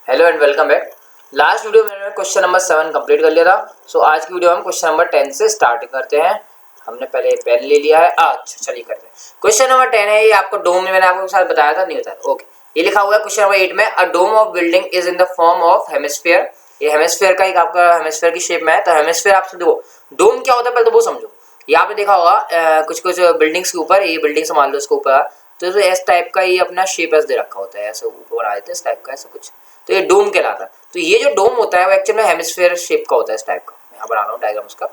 Hello and welcome back. Last video में मैंने question number 7 complete कर लिया था। सो आज की वीडियो हम क्वेश्चन नंबर 10 से स्टार्ट करते हैं। हमने पहले पेन ले लिया है। अच्छा चलिए करते हैं। क्वेश्चन नंबर 10 है, ये आपको डोम में मैंने आपको साथ बताया था, नहीं बताया। ओके, ये लिखा हुआ है क्वेश्चन नंबर 8 में, a dome of building is in the form of hemisphere. ये हेमिस्फीयर का एक आपका हेमिस्फीयर की शेप में है। तो हेमिस्फीयर आप देखो डोम क्या होता है पहले तो वो समझो। यहाँ पे देखा होगा कुछ कुछ बिल्डिंग्स के ऊपर, ये बिल्डिंग मान लो इसके ऊपर, तो इस टाइप का ये अपना शेप ऐसे दे रखा होता है, ऐसे ऊपर बना देते हैं इस टाइप का, ऐसा कुछ। तो ये डोम कहलाता है। तो ये जो डोम होता है वो एक्चुअल में हेमिस्फीयर शेप का होता है, इस टाइप का। यहाँ बना रहा हूँ डायग्राम उसका,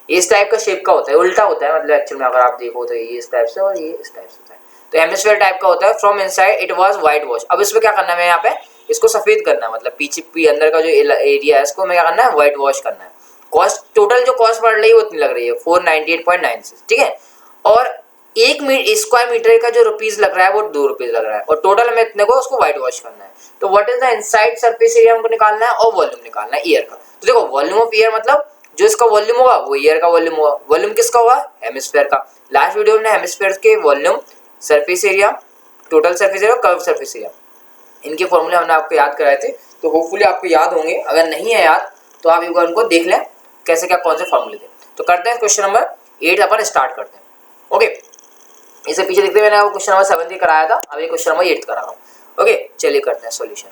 इस टाइप का शेप का होता है, उल्टा होता है। मतलब एक्चुअल में अगर आप देखो तो ये इस टाइप से और ये इस टाइप से होता है। तो हेमिस्फीयर टाइप का होता है। From inside it was white wash. अब इसमें क्या करना है, यहाँ पे इसको सफेद करना है, मतलब पीछे अंदर का जो एरिया है इसको मैं क्या करना है, व्हाइट वॉश करना है। कॉस्ट टोटल जो कॉस्ट पड़ रही है वो इतनी लग रही है 498.96, ठीक है। और एक स्क्वायर मीटर का जो रुपीज लग रहा है वो 2 रुपीज लग रहा है, और टोटल हमें इतने को उसको व्हाइट वॉश करना है। तो what is the inside surface area हमको निकालना है, और वॉल्यूम निकालना है एयर का। तो देखो वॉल्यूम ऑफ एयर मतलब जो इसका वॉल्यूम होगा वो एयर का वॉल्यूम होगा। वॉल्यूम किसका होगा, हेमिस्फीयर का। लास्ट वीडियो में हेमिस्फीयर के volume, surface area, total surface area, curve surface area, इनके फॉर्मूले हमने आपको याद कराए थे। तो होपफुली आपको याद होंगे। अगर नहीं है याद तो आप एक बार उनको देख लें कैसे क्या कौन से फॉर्मूले थे। तो करते हैं क्वेश्चन नंबर 8 अपन स्टार्ट करते हैं। ओके, इसे पीछे देखते मैंने क्वेश्चन नंबर 7 कराया था, अभी क्वेश्चन नंबर 8 करा रहा हूँ। ओके चलिए करते हैं सॉल्यूशन।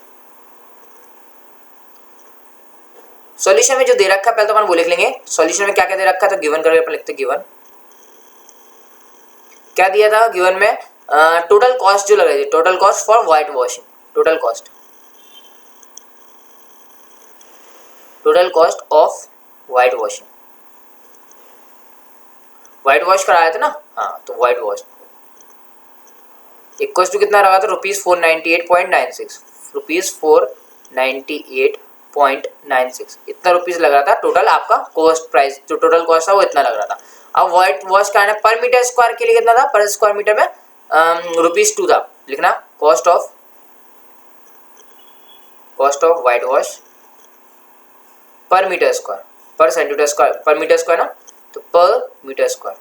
सॉल्यूशन में जो दे रखा है पहले तो अपन वो लिख लेंगे। सॉल्यूशन में क्या क्या दे रखा है, तो गिवन करके अपन लिखते हैं। गिवन क्या दिया था, गिवन में टोटल कॉस्ट जो लग रही थी, total cost for white washing, total cost of white washing, white wash कराया था ना। हाँ, तो व्हाइट वॉश इक्वल टू कितना लगा था, ₹498.96, ₹498.96 इतना रुपीज लग रहा था टोटल आपका कॉस्ट प्राइस। जो टोटल कॉस्ट था वो इतना लग रहा था। अब व्हाइट वॉश कराना पर मीटर स्क्वायर के लिए कितना था, पर स्क्वायर मीटर में ₹2 था। लिखना कॉस्ट ऑफ व्हाइट वॉश पर मीटर स्क्वायर, पर सेंटीमीटर स्क्वायर, पर मीटर स्क्वायर ना, तो पर मीटर स्क्वायर,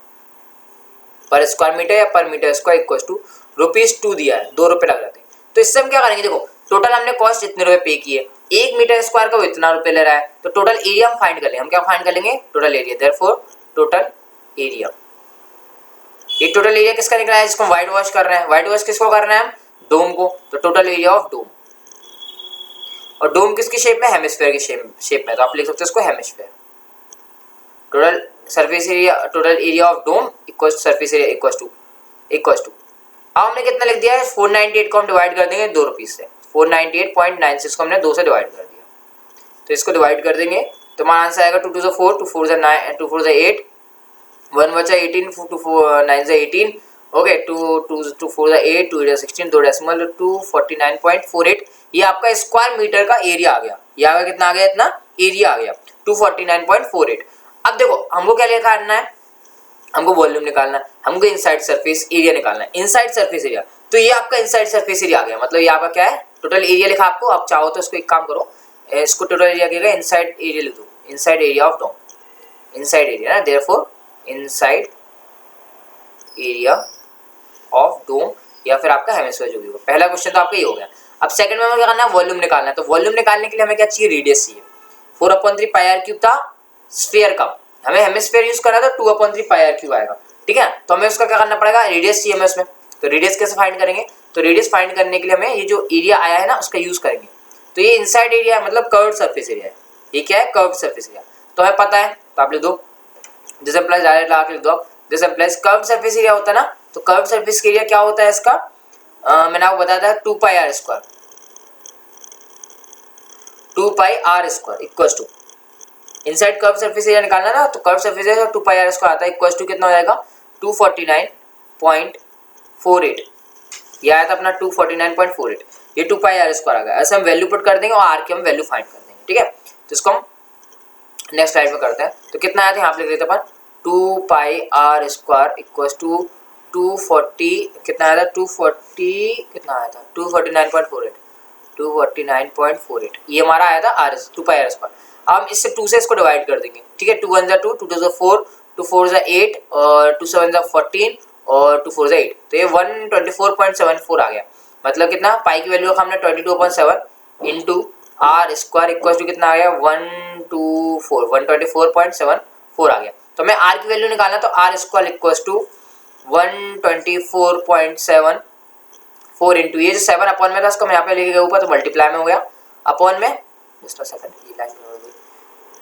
पर स्क्वायर मीटर या पर मीटर स्क्वायर इक्वल टू ₹2 दिया है, ₹2 लग जाते हैं। तो इससे हम क्या करेंगे, देखो टोटल हमने कॉस्ट इतने रुपए पे किए, 1 मीटर स्क्वायर का वो इतना रुपए ले रहा है, तो टोटल एरिया हम फाइंड कर लेंगे। हम क्या फाइंड कर लेंगे, total area. Therefore total area, ये टोटल एरिया किसका निकला है, जिसको व्हाइट वॉश कर रहे हैं। व्हाइट वॉश किसको कर रहे हैं हम, डोम को। तो टोटल एरिया ऑफ डोम, और डोम किसकी शेप में, हेमिस्फीयर की शेप में, तो आप लिख सकते हो इसको hemisphere. Total surface area, total area of dome equal surface area equal to अब हमने कितना लिख दिया है, 498 को हम डिवाइड कर देंगे 2 रुपीज से। 498.96 को हमने 2 से डिवाइड कर दिया, तो इसको डिवाइड कर देंगे तो हमारा आंसर आएगा 2 2 4, 2 4 9, 2 4 8, 1 बचा 18, 2 4 9 18, ओके 2 2 2 4 8, 2 8 16, 2 डेसिमल 249.48। ये आपका स्क्वायर मीटर का एरिया आ गया। ये आ गया कितना आ गया, इतना एरिया आ गया 249.48। अब देखो हमको क्या करना है, हमको वॉल्यूम निकालना है, हमको इनसाइड सरफेस एरिया निकालना है। इनसाइड सरफेस एरिया, तो ये आपका इनसाइड सरफेस एरिया आ गया। मतलब ये आपका क्या है, टोटल एरिया लिखा आपको। आप चाहो तो इसको एक काम करो, इसको टोटल एरिया कहेगा, इनसाइड एरिया लिख दो, inside area of dome, inside area ना। Therefore inside area of dome, या फिर आपका हेमिस्फीयर जो भी होगा। पहला क्वेश्चन तो आपका ये हो गया। अब सेकंड में हमें क्या करना है, वॉल्यूम निकालना है। तो वॉल्यूम निकालने के लिए हमें क्या चाहिए, रेडियस चाहिए। 4/3πr³ था स्फीयर का, हमें हेमिस्फीयर यूज करना था, 2/3πr³ आएगा, ठीक है। तो हमें उसका क्या करना पड़ेगा, रेडियस चाहिए हमें उसमें। तो रेडियस कैसे फाइंड करेंगे, तो रेडियस फाइंड करने के लिए हमें ये जो एरिया आया है ना उसका यूज करेंगे। तो ये इनसाइड एरिया है, मतलब कर्व्ड सरफेस एरिया है। ये क्या है, कर्व्ड सरफेस एरिया, तो हमें पता है। तो आप लिख दो, दिस इंप्लाइज, डायरेक्ट लगा के लिख दो आप, this implies curved surface area होता है ना। तो कर्व्ड सरफेस एरिया क्या होता है इसका, मैंने आपको बताया था 2πr² 2πr² equals to, inside curve surface area निकालना ना, तो कर्व सरफेस एरिया 2πr² आता है, इक्वल्स टू कितना हो जाएगा, 249.48। ये आया था अपना 249.48, ये 2πr² आ गया। ऐसे हम वैल्यू पुट कर देंगे और आर की हम वैल्यू फाइंड कर देंगे, ठीक है। तो इसको हम नेक्स्ट स्लाइड में करते हैं। तो कितना आया था, यहाँ पे लिख लेते अपन 2πr² इक्वल्स टू 240, कितना आया था 240, कितना आया था 249.48, 249.48 ये हमारा आया था आर 2πr²। हम इससे 2 से इसको डिवाइड कर देंगे, ठीक है। 2 1 जा 2, 2 2 जा 4, 2 4 जा 8, और 2 7 जा 14, और 2 4 जा 8, तो ये 124.74 आ गया। मतलब कितना, पाई की वैल्यू रखा हमने 22/7 into R square equal to कितना आ गया 124 आ गया। तो हमें आर की वैल्यू निकालना, तो R square equal to 124.74 into ये जो 7 अपॉन में था उसको मैं यहाँ पे लेके गया ऊपर तो मल्टीप्लाई में हो गया, अपॉन में जस्ट सेकंड ये लाइन हो गई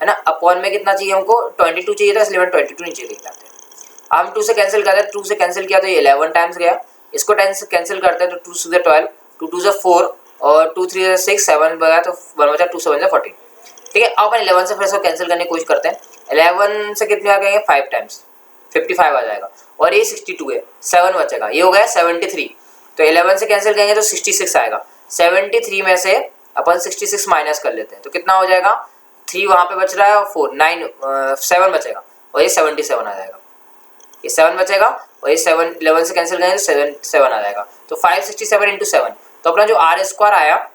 है ना, अपॉन में कितना चाहिए हमको 22 चाहिए था, इसलिए मैं 22 नीचे लेके आते हैं। हम 2 से कैंसिल करते हैं, 2 से कैंसिल किया तो ये 11 टाइम्स गया, इसको 10 से कैंसिल करते हैं तो 2 से 12, 2 2 से 4 और 2 3 से 6 7 बचा तो 1 बचा, 2 7 से 14। ठीक है, अब अपन 11 से फिर इसको कैंसिल करने की कोशिश करते हैं। 11 से कितने आ गए 5 टाइम्स 55 आ जाएगा, और ये 62 है, 7 बचेगा, ये हो गया 73। तो 11 से कैंसिल करेंगे तो 66 आएगा, 73 में से अपन 66 माइनस कर लेते हैं तो कितना हो जाएगा, 3 वहाँ पे बच रहा है और 4 9 7 बचेगा, और ये 77 आ जाएगा, ये 7 बचेगा, और ये 7 11 से कैंसिल करेंगे तो 7 आ जाएगा। तो 567 इंटू 7, तो अपना जो आर स्क्वायर आया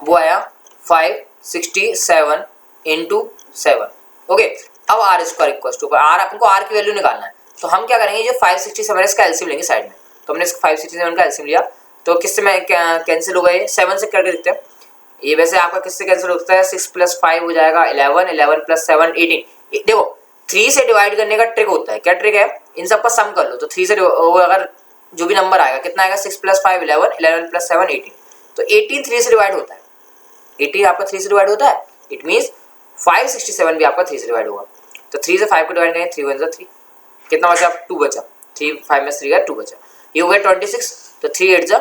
वो आया 567 इंटू 7। ओके, अब R square equal to R, आपको आर की वैल्यू निकालना है, तो हम क्या करेंगे, जो 567 है इसका एलसीएम लेंगे साइड में। तो हमने इसका 567 का एलसीएम लिया, तो किससे में कैंसिल हो गया, ये 7 से करके देखते हैं। ये वैसे आपका किससे कैंसिल होता है, 6 + 5 हो जाएगा 11, 11 + 7 18। देखो 3 से डिवाइड करने का ट्रिक होता है, क्या ट्रिक है, इन सबका सम कर लो, तो 3 से अगर जो भी नंबर आएगा कितना आएगा, 6 + 5 11, 11 + 7 18, तो 18 3 से डिवाइड होता है, 18 आपका 3 से डिवाइड होता है, इट मीन्स 567 भी आपका 3 से डिवाइड होगा। तो 3 से 5 को डिवाइड करेंगे, 3 × 1 = 3, कितना बचा, 2 बचा, 3 5 में 3 गया 2 बचा, ये हो गया 26, तो 3 8 =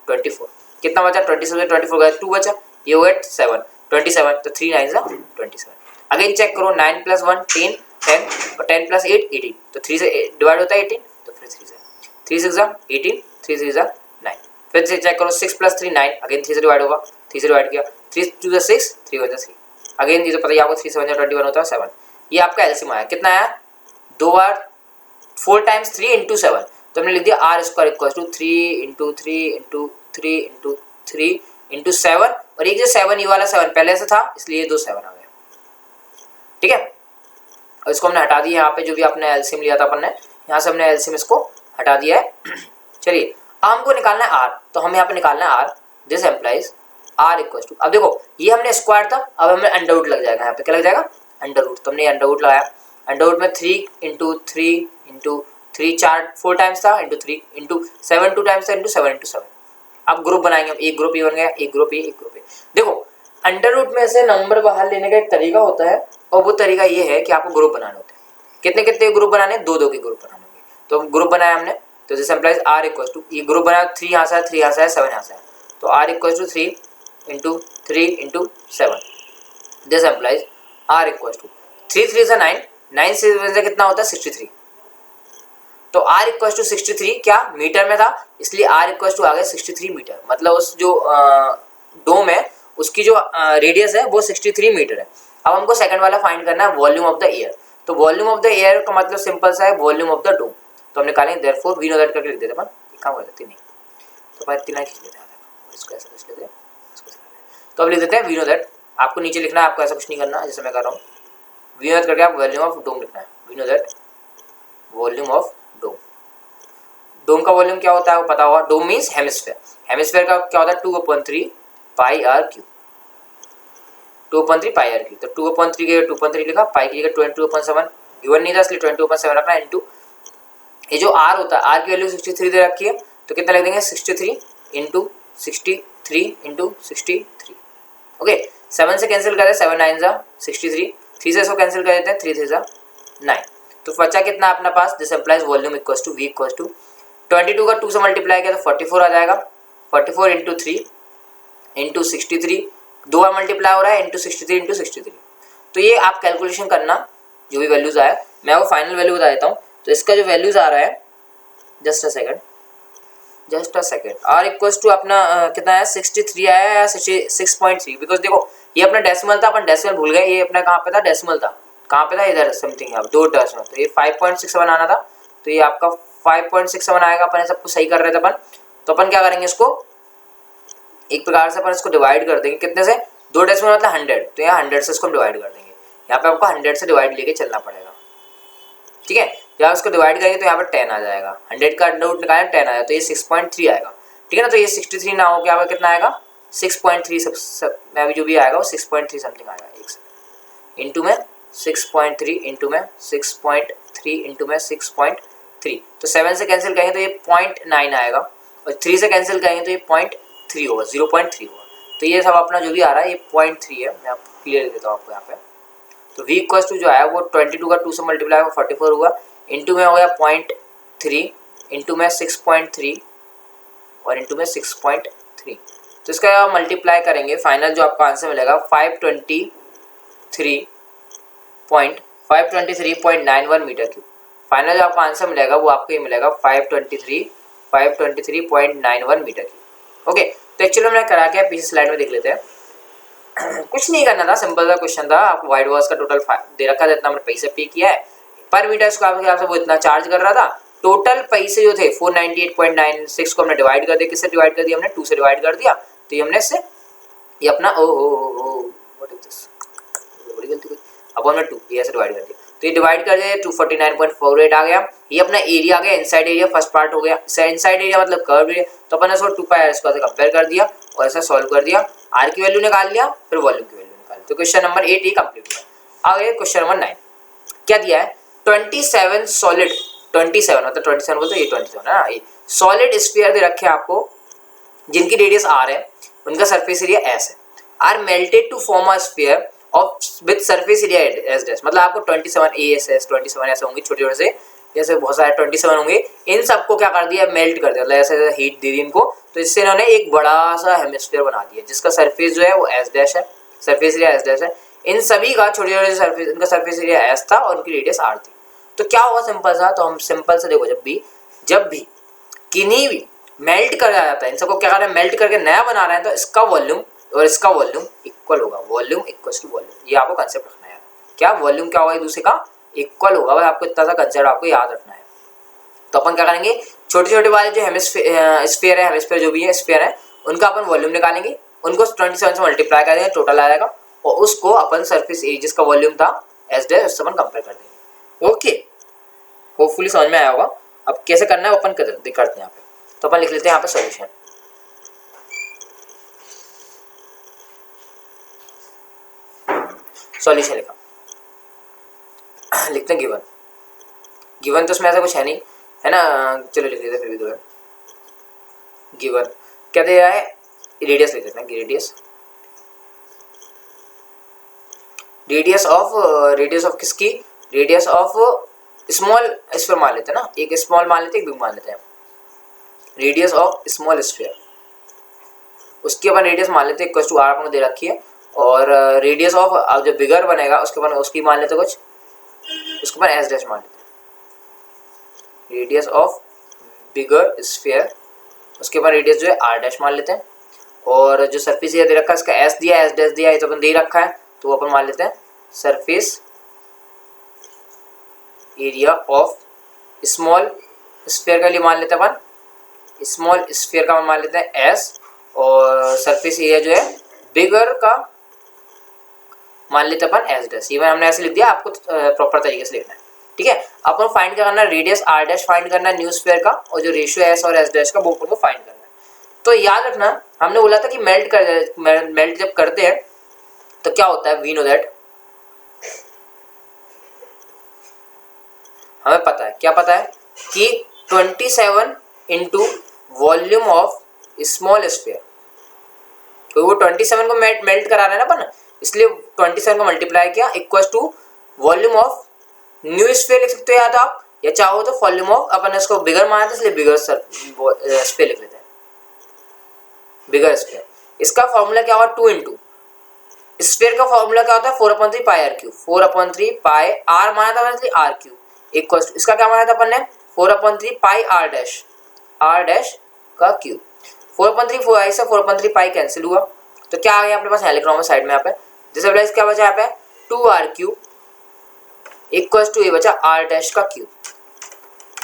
24, कितना बचा, 26 में 24 गया 2 बचा, ये हो गया 7 27, तो 3 9 = 27। अगेन चेक करो, 9 + 1 10 10 और 10 + 8 18, तो 3 से डिवाइड होता है 18, तो फिर 3 से 6 = 18, 3 3 = 9, फिर से चेक करो 6 + 3 9, अगेन 3 से डिवाइड होगा, 3 से डिवाइड किया, 3 2 = 6, 3 1 = 3, अगेन ये तो पता ही आपको 3 7 = 21 होता है 7। ये आपका एलसीएम आया, कितना आया, 2 बार 4 टाइम्स 3 इंटू 7, तो हमने लिख दिया R square equal to 3 into 3 into 3 into 3 into 7, और एक जो 7 ये वाला 7 पहले से था इसलिए 2 7 आ गया। ठीक है, और इसको हमने हटा दिया, यहाँ पे जो भी आपने एलसीएम लिया था अपन ने, यहाँ से हमने एलसीएम इसको हटा दिया है। चलिए अब हमको निकालना है आर, तो हम यहाँ पे निकालना है R, this implies R equal to, अब देखो ये हमने स्क्वायर था, अब हमें अंडर रूट लग जाएगा, यहाँ पे क्या लग जाएगा, अंडर रूट, तो हमने अंडर रूट लगाया, अंडर रूट में 3 इंटू 3 इंटू 3 4 टाइम्स था इंटू 3 इंटू 7 2 टाइम्स था इंटू 7 इंटू 7। अब ग्रुप बनाएंगे, एक ग्रुप ये बन गया, एक ग्रुप ये, एक ग्रुप ये। देखो अंडर रूट में से नंबर बाहर लेने का एक तरीका होता है, और वो तरीका ये है कि आपको ग्रुप बनाने होते हैं। कितने कितने ग्रुप बनाने, 2 2 के ग्रुप बनाने होंगे, तो ग्रुप बनाया हमने, तो this implies R equal to, ये ग्रुप बनाया 3 यहाँ से है 3 यहाँ से है 7 यहाँ से है, तो R equal to 3 into 3 into 7, this implies R equal to 3 3 से 9, 9 से कितना होता है 63, तो आर इक्वल टू 63 क्या मीटर में था, इसलिए आर इक्वल टू आ गया 63 मीटर, मतलब उस जो डोम है उसकी जो रेडियस है वो 63 मीटर है। अब हमको सेकंड वाला फाइंड करना है वॉल्यूम ऑफ द एयर, तो वॉल्यूम ऑफ द एयर का मतलब सिंपल सा है वॉल्यूम ऑफ द डोम, तो हम निकालेंगे देयरफॉर वी नो दैट करके लिख देते अपन, एक काम कर देते नहीं तो पर 3 खींच लेते हैं, इसको ऐसा कुछ लेते हैं, तो अब लिख देते हैं वी नो दैट, आपको नीचे लिखना है, आपको ऐसा कुछ नहीं करना जैसे मैं कर रहा हूँ, वी नो दैट करके आप वॉल्यूम ऑफ डोम लिखना है, we know that volume of dome. Dome का वॉल्यूम क्या होता है वो पता होगा, डोम मीन्स हेमिस्फेयर, हेमिस्फेयर का क्या होता है 2/3 pi r cube, 2/3 pi r cube, तो 2/3 के 2/3 लिखा, पाई की जगह 22/7 गिवन नहीं था इसलिए 22/7 रखना, इंटू ये जो आर होता है, आर की वैल्यू 63 दे रखी है, तो कितना लिख देंगे 63 इंटू 63 इंटू 63। ओके, 7 से कैंसिल कर दे, 7 9 = 63, 3 से इसको कैंसिल कर देते हैं, 3 3 = 9, तो बचा कितना अपना पास, this implies volume equal to V equal to 22 का 2 से मल्टीप्लाई किया तो 44 आ जाएगा, 44 इंटू 3 इंटू 63, 2 बार मल्टीप्लाई हो रहा है इंटू 63 इंटू 63, तो ये आप कैलकुलेशन करना जो भी वैल्यूज आए, मैं वो फाइनल वैल्यू बता देता हूँ। तो इसका जो वैल्यूज आ रहा है, just a second, R equal to अपना कितना है 63 आया या 66.3, बिकॉज देखो ये अपना डेसिमल था, अपन डेसिमल भूल गए, ये अपना कहाँ पे था, डेसिमल था, कहाँ पे था इधर समथिंग, अब 2 डेसिमल, तो ये 5.67 आना था, तो ये आपका 5.67 आएगा, अपन सबको सही कर रहे थे अपन, तो अपन क्या करेंगे इसको एक प्रकार से अपन इसको डिवाइड कर देंगे, कितने से, 2 डेसिमल मतलब 100, तो यहाँ 100 से इसको डिवाइड कर देंगे, यहाँ पे आपको 100 से डिवाइड लेके चलना पड़ेगा। ठीक है, जब इसको डिवाइड करेंगे तो यहाँ पर 10 आ जाएगा, 100 का अंडर रूट निकालें 10 आया, तो ये 6.3 आएगा, ठीक है ना। तो ये 63 ना हो क्या होगा, कितना आएगा 6.3 सब में भी जो भी आएगा वो 6.3 समथिंग आएगा। एक सेकंड, इंटू में 6.3 इंटू में 6.3 इंटू में 6.3, तो 7 से कैंसिल करेंगे तो ये 0.9 आएगा, और 3 से कैंसिल करेंगे तो ये 0.3 होगा, 0.3 होगा। तो ये सब अपना जो भी आ रहा है ये 0.3 है। मैं आपको क्लियर देता हूँ आपको यहाँ पे। तो v इक्वल टू जो आया वो 22 का 2 से मल्टीप्लाई होगा 44 हुआ, इंटू में हो गया 0.3 इंटू में 6.3 और इंटू में 6.3। तो इसका मल्टीप्लाई करेंगे, फाइनल जो आपका आंसर मिलेगा 523.91 मीटर क्यूब। फाइनल जो आपका आंसर मिलेगा वो आपको ये मिलेगा 523.91 मीटर क्यूब। ओके, तो एक्चुअली मैंने करा क्या पीछे स्लाइड में देख लेते हैं। कुछ नहीं करना था, सिंपल सा क्वेश्चन था। आपको वाइड वॉश का टोटल दे रखा था, इतना मैंने पैसे पे किया है, पर मीटर स्क्वायर के हिसाब से वो इतना चार्ज कर रहा था। टोटल पैसे जो थे 498.96 को हमने डिवाइड कर दिया, किससे डिवाइड कर दिया हमने, 2 से डिवाइड कर दिया। तो ये हमने इससे ये अपना व्हाट इज दिस, बड़ी गलती हुई, अब हमने 2 ये ऐसे डिवाइड कर दिया, तो ये डिवाइड कर दिया 249.48 आ गया। ये अपना एरिया आ गया, इनसाइड एरिया फर्स्ट पार्ट हो गया। इनसाइड एरिया मतलब कर्व एरिया, तो अपन इसको 2πr स्क्वायर से कंपेयर कर दिया और ऐसा सॉल्व कर दिया, आर की वैल्यू निकाल लिया, फिर वॉल्यूम की वैल्यू निकाल ली। तो क्वेश्चन नंबर 8 ये कंप्लीट हुआ। आगे क्वेश्चन नंबर 9 क्या दिया है, 27 सॉलिड, 27 मतलब 27 बोलते ये 27 है ना, ये सॉलिड स्फीयर दे रखे हैं आपको, जिनकी रेडियस r है, उनका सरफेस एरिया s है, are melted to form a sphere of with surface area S dash. मतलब आपको 27 ASS 27 ऐसे होंगे छोटे छोटे से, जैसे बहुत सारे 27 होंगे, इन सबको क्या कर दिया, मेल्ट कर दिया, मतलब ऐसे हीट दी इनको, तो इससे इन्होंने एक बड़ा सा हेमिस्फीयर बना दिया जिसका सरफेस जो है वो एस डैश है, सरफेस एरिया एस डैश है। इन सभी का छोटे छोटे सरफेस, इनका सरफेस एरिया एस था और उनकी रेडियस r थी। तो क्या होगा सिंपल सा, तो हम सिंपल से देखो, जब भी किन्हीं भी मेल्ट कर जाता है, इन सबको क्या कर रहे हैं, मेल्ट करके नया बना रहे हैं, तो इसका वॉल्यूम और इसका वॉल्यूम इक्वल होगा, वॉल्यूम इक्वल टू वॉल्यूम। ये आपको कंसेप्ट रखना है, क्या वॉल्यूम क्या होगा एक दूसरे का इक्वल होगा, बस आपको इतना सा कंसेप्ट आपको याद रखना है। तो अपन क्या करेंगे, छोटे छोटे वाले जो स्फीयर है, हेमिस्फीयर जो भी है स्फीयर है, उनका अपन वॉल्यूम निकालेंगे, उनको 27 से मल्टीप्लाई कर देंगे, टोटल आ जाएगा, और उसको अपन सरफेस एरिया जिसका वॉल्यूम था एस डैश, उससे अपन कंपेयर कर देंगे। ओके, होपफुली समझ में आया होगा। अब कैसे करना है अपन करते हैं यहाँ पे, तो अपन लिख लेते हैं यहाँ पे सॉल्यूशन। सॉल्यूशन लिखा, लिखते हैं गिवन, गिवन तो उसमें ऐसा कुछ है नहीं है ना, चलो लिख लेते हैं फिर भी गिवन। गिवन क्या दे रहा है, रेडियस लिख लेते हैं, रेडियस ऑफ किसकी, रेडियस ऑफ स्मॉल स्फीयर मान लेते हैं ना, एक स्मॉल मान लेते हैं, एक बिग मान लेते हैं। रेडियस ऑफ स्मॉल स्फीयर, उसकी अपन रेडियस मान लेते हैं इक्वल टू r दे रखी है, और रेडियस ऑफ अब जो बिगर बनेगा उसके अपन उसकी मान लेते हैं कुछ, उसके अपन एस डैश मान लेते हैं, रेडियस ऑफ बिगर स्फीयर, उसके बाद रेडियस जो है r डैश मान लेते हैं, और जो सरफेस एरिया दे रखा है इसका s दिया है, s डैश दिया है, तो अपन दे रखा है, तो अपन मान लेते हैं surface area of small sphere का लिए मान लेते हैं अपन, स्मॉल स्फीयर का मान लेते हैं s, और सरफेस एरिया जो है बिगर का मान लेते हैं अपन एस डैश। इवन हमने ऐसे लिख दिया, आपको प्रॉपर तरीके से लिखना है, ठीक है। अपन फाइंड करना है रेडियस r डैश फाइंड करना है न्यू स्फीयर का, और जो रेशियो s और s डैश का वो अपन को फाइंड करना है। तो याद रखना, हमने बोला था कि मेल्ट जब करते हैं तो क्या होता है, वी नो दैट, हमें पता है, क्या पता है कि 27 into volume of small sphere, तो वो 27 को मेल्ट करा रहे हैं ना अपन, इसलिए 27 को मल्टीप्लाई किया equal to volume of new sphere लिख सकते हो या तो आप, या चाहो तो वॉल्यूम ऑफ, अपन इसको बिगर माना था इसलिए बिगर स्फीयर लिख लेते हैं, बिगर स्फीयर। इसका फॉर्मूला क्या होगा, 2 इंटू स्फीयर का फॉर्मूला क्या होता है, 4/3 पाई r क्यूब, 4/3 पाई r माना था इसलिए r क्यूब इक्वल टू, इसका क्या माना था अपन ने, 4/3 पाई r डैश का क्यूब, 4/3 ऐसा 4/3 पाई कैंसिल हुआ, तो क्या आ गया अपने पास, लिख रहा हूँ मैं साइड में यहाँ पे, जैसे प्लस क्या बचा यहाँ पे 2r क्यूब इक्वल टू ये बचा r डैश का cube.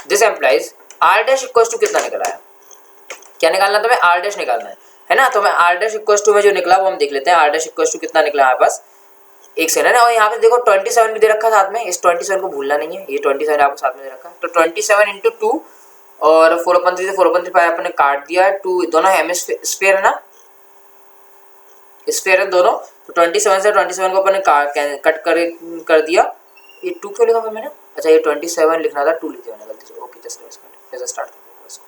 This implies r dash equal to कितना निकला है, क्या निकालना था, मैं r डैश निकालना है ना, तो मैं r डैश इक्वल टू में जो निकला वो हम देख लेते हैं, r डैश इक्वल टू कितना निकला हमारे पास, एक सेकंड है ना, और यहाँ पे देखो 27 भी दे रखा है साथ में, इस 27 को भूलना नहीं है, ये 27 आपको साथ में दे रखा है, तो 27 इंटू 2 और 4/3 से 4/3 पाई अपने काट दिया। 2 दोनों हेमिस्फीयर है ना, स्फीयर है दोनों, तो 27 से 27 को अपने कट कर दिया। ये 2 क्यों लिखा मैंने, अच्छा ये 27 लिखना था, 2 लिख दिया मैंने गलती से। ओके जस्ट स्टार्ट करते हैं इसको।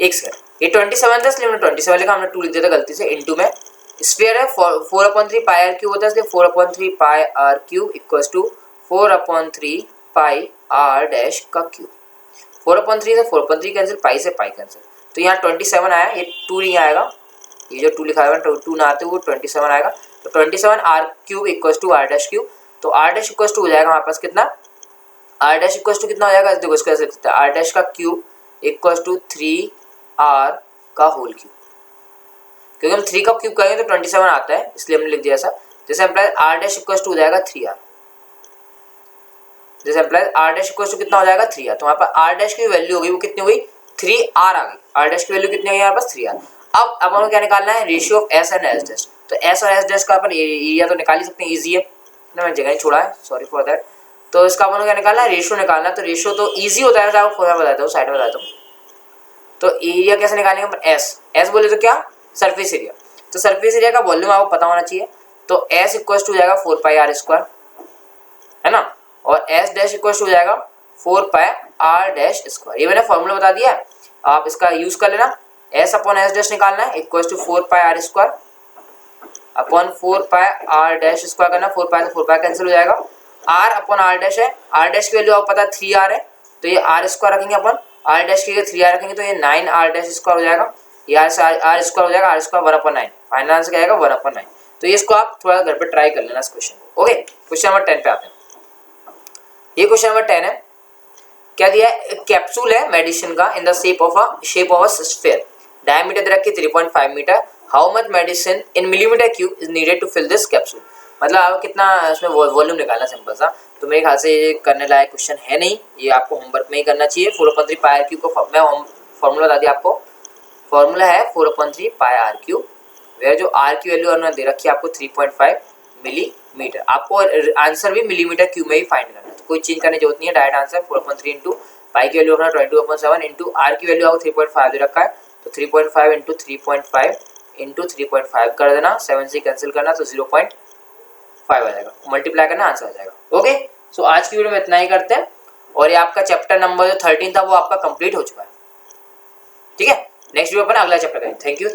एक सेकंड, ये 27 था इसलिए मैंने 27 लिखा, हमने 2 लिख दिया था गलती से। इनटू में स्फीयर है 4/3 पाई आर क्यूब होता है, इसलिए 4/3 pi r cube equals to 4/3 pi are dash का क्यूब। 4/3 से 4/3 कैंसिल, पाई से पाई कैंसिल, तो यहाँ 27 आया, ये 2 नहीं आएगा, ये जो 2 लिखा है 2 ना आते वो 27 आएगा। तो 27 R cube equals to R dash cube, तो आर डैश इक्वल्स टू हो जाएगा हमारे पास कितना, आर डैश इक्वल्स टू कितना हो जाएगा, देखो इसको ऐसे लिख सकते हैं, आर डैश का क्यूब इक्वल्स टू 3r का होल क्यूब, क्योंकि हम 3 का क्यूब करेंगे तो 27 आता है, इसलिए हमने लिख दिया ऐसा। जैसे implies R dash equals to हो जाएगा 3r, जैसे implies R dash equals to कितना हो जाएगा 3r, तो हमारे पास आर डैश की वैल्यू होगी वो कितनी हुई 3r आ गई, आर डैश की वैल्यू कितनी है हमारे पास 3r। अब हमें क्या निकालना है, ratio of S and S dash, तो एस और एस डैश का अपन एरिया तो निकाल ही सकते हैं, ईजी है ना, मैंने जगह ही छोड़ा है, सॉरी फॉर दैट। तो इसका अपन क्या निकालना है, रेशियो निकालना है, तो रेशियो तो ईजी होता है, आपको मैं बताता हूँ, साइड में बताता हूँ। तो एरिया कैसे निकालेंगे अपन, एस बोले तो क्या, सरफेस एरिया, तो सरफेस एरिया का वॉल्यूम आपको पता होना चाहिए, तो एस इक्वल्स टू हो जाएगा 4 पाई आर स्क्वायर, है ना, और एस डैश इक्वल्स टू हो जाएगा 4 पाई आर डैश स्क्वायर। ये मैंने फॉर्मूला बता दिया है, आप इसका यूज कर लेना। एस अपॉन एस डैश निकालना है equals to 4 pi R square upon 4 pi are dash square करना, 4 पाई से 4 पाई कैंसिल हो जाएगा। आर अपॉन आर डैश है, आर डैश की वैल्यू आपको पता है 3r है, तो ये आर स्क्वायर रखेंगे अपन, आर डैश की 3r रखेंगे तो ये 9r डैश स्क्वायर हो जाएगा, ये आर स्क्वायर हो जाएगा, आर स्क्वायर 1/9, फाइनल आंसर क्या आएगा 1/9। तो ये इसको आप थोड़ा घर पे ट्राई कर लेना इस क्वेश्चन को। ओके, क्वेश्चन नंबर 10 पे आते हैं। ये क्वेश्चन नंबर 10 है, क्या दिया है, कैप्सूल है मेडिसिन का in the shape of a sphere, diameter दे रखी 3.5 metre, how much medicine in millimetre cube is needed to fill this capsule. मतलब आप कितना इसमें वॉल्यूम निकालना, सिंपल सा, तो मेरे ख्याल से ये करने लायक क्वेश्चन है नहीं, ये आपको होमवर्क में ही करना चाहिए। 4/3 पाई आर क्यूब को मैं फॉर्मूला बता दिया आपको, फॉर्मूला है 4/3 पाई आर क्यूब, वेयर जो आर की वैल्यू उन्होंने दे रखी है आपको 3.5 मिलीमीटर, आपको आंसर भी मिलीमीटर क्यूब में ही फाइंड करना है, तो कोई चेंज करने की जरूरत नहीं है, डायरेक्ट आंसर 4/3 इंटू पाई की वैल्यू अपना 22/7 इंटू आर की वैल्यू आपको 3.5 दे रखा है, तो 3.5 इंटू 3.5 इंटू 3.5 कर देना, 7 से कैंसिल करना तो 0.5 आ जाएगा, मल्टीप्लाई करना आंसर आ जाएगा। ओके, सो आज की वीडियो में इतना ही करते हैं, और ये आपका चैप्टर नंबर जो 13 था वो आपका कंप्लीट हो चुका है, ठीक है। नेक्स्ट वीडियो पर अगला चैप्टर करेंगे। Thank you.